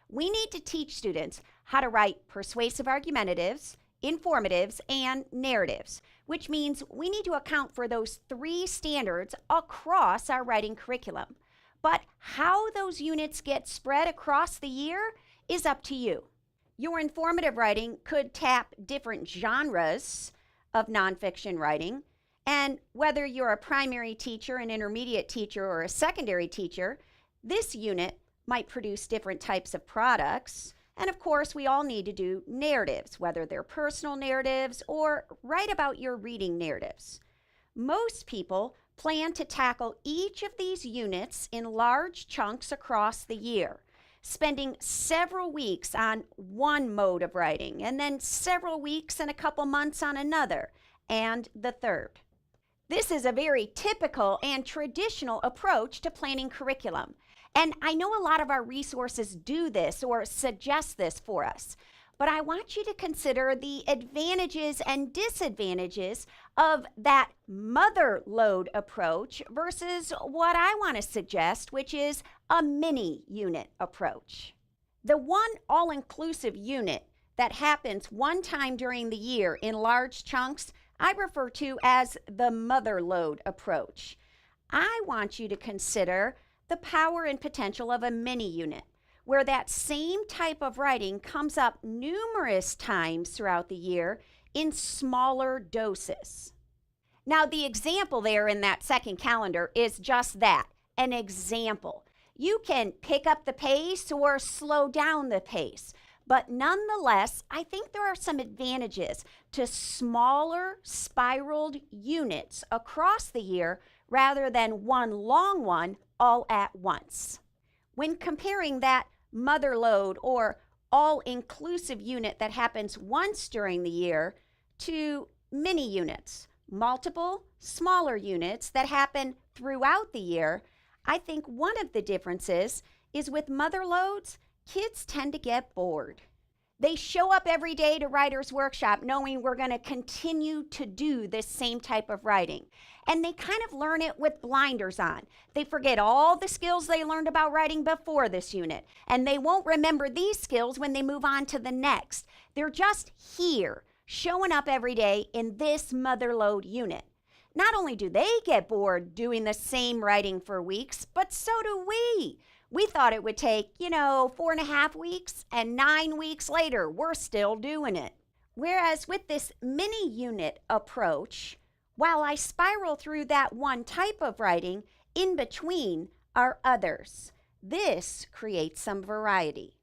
we need to teach students how to write persuasive argumentatives, informatives, and narratives, which means we need to account for those three standards across our writing curriculum. But how those units get spread across the year is up to you. Your informative writing could tap different genres of nonfiction writing, and whether you're a primary teacher, an intermediate teacher, or a secondary teacher, this unit might produce different types of products. And of course, we all need to do narratives, whether they're personal narratives or write about your reading narratives. Most people plan to tackle each of these units in large chunks across the year, spending several weeks on one mode of writing, and then several weeks and a couple months on another, and the third. This is a very typical and traditional approach to planning curriculum. And I know a lot of our resources do this or suggest this for us, but I want you to consider the advantages and disadvantages of that mother load approach versus what I want to suggest, which is a mini unit approach. The one all-inclusive unit that happens one time during the year in large chunks, I refer to as the mother load approach. I want you to consider the power and potential of a mini unit, where that same type of writing comes up numerous times throughout the year in smaller doses. Now, the example there in that second calendar is just that, an example. You can pick up the pace or slow down the pace, but nonetheless, I think there are some advantages to smaller spiraled units across the year rather than one long one all at once. When comparing that mother load or all-inclusive unit that happens once during the year to mini units, multiple smaller units that happen throughout the year, I think one of the differences is with mother loads, kids tend to get bored. They show up every day to Writer's Workshop knowing we're going to continue to do this same type of writing. And they kind of learn it with blinders on. They forget all the skills they learned about writing before this unit, and they won't remember these skills when they move on to the next. They're just here, showing up every day in this mother load unit. Not only do they get bored doing the same writing for weeks, but so do we. We thought it would take, 4.5 weeks, and 9 weeks later, we're still doing it. Whereas with this mini unit approach, while I spiral through that one type of writing, in between are others. This creates some variety.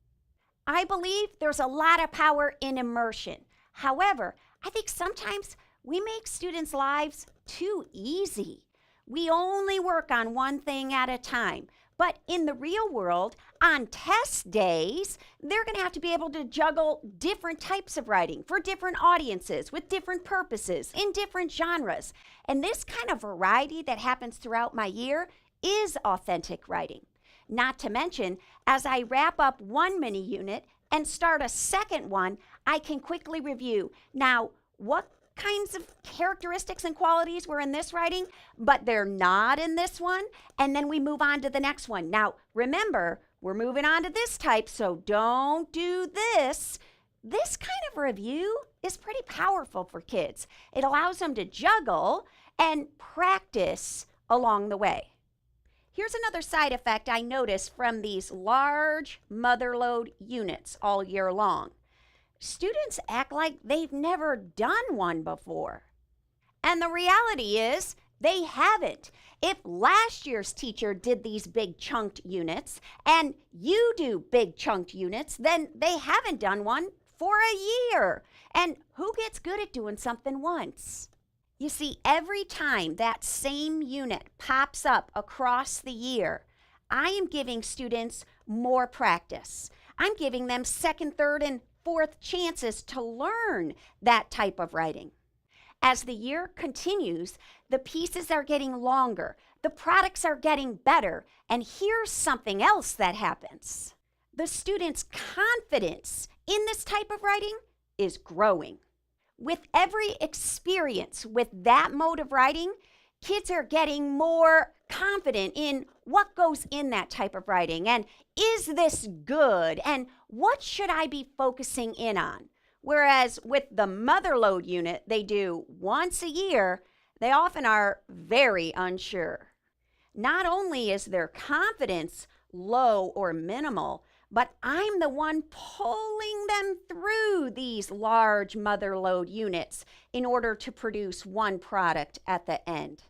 I believe there's a lot of power in immersion. However, I think sometimes we make students' lives too easy. We only work on one thing at a time. But in the real world, on test days, they're going to have to be able to juggle different types of writing for different audiences with different purposes in different genres. And this kind of variety that happens throughout my year is authentic writing. Not to mention, as I wrap up one mini unit and start a second one, I can quickly review. Now, what kinds of characteristics and qualities were in this writing, but they're not in this one, and then we move on to the next one. Now, remember, we're moving on to this type, so don't do this. This kind of review is pretty powerful for kids. It allows them to juggle and practice along the way. Here's another side effect I noticed from these large mother load units all year long. Students act like they've never done one before. And the reality is they haven't. If last year's teacher did these big chunked units and you do big chunked units, then they haven't done one for a year. And who gets good at doing something once? You see, every time that same unit pops up across the year, I am giving students more practice. I'm giving them second, third, and fourth chances to learn that type of writing. As the year continues, the pieces are getting longer, the products are getting better, and here's something else that happens. The students' confidence in this type of writing is growing. With every experience with that mode of writing, kids are getting more confident in what goes in that type of writing, and is this good, and what should I be focusing in on? Whereas with the mother load unit they do once a year, they often are very unsure. Not only is their confidence low or minimal, but I'm the one pulling them through these large mother load units in order to produce one product at the end.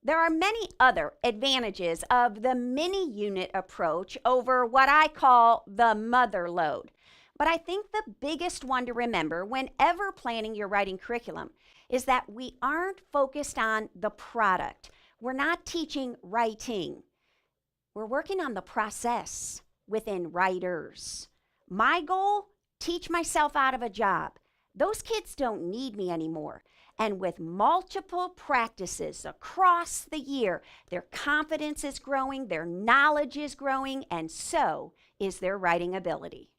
There are many other advantages of the mini unit approach over what I call the mother load. But I think the biggest one to remember whenever planning your writing curriculum is that we aren't focused on the product. We're not teaching writing. We're working on the process within writers. My goal, teach myself out of a job. Those kids don't need me anymore. And with multiple practices across the year, their confidence is growing, their knowledge is growing, and so is their writing ability.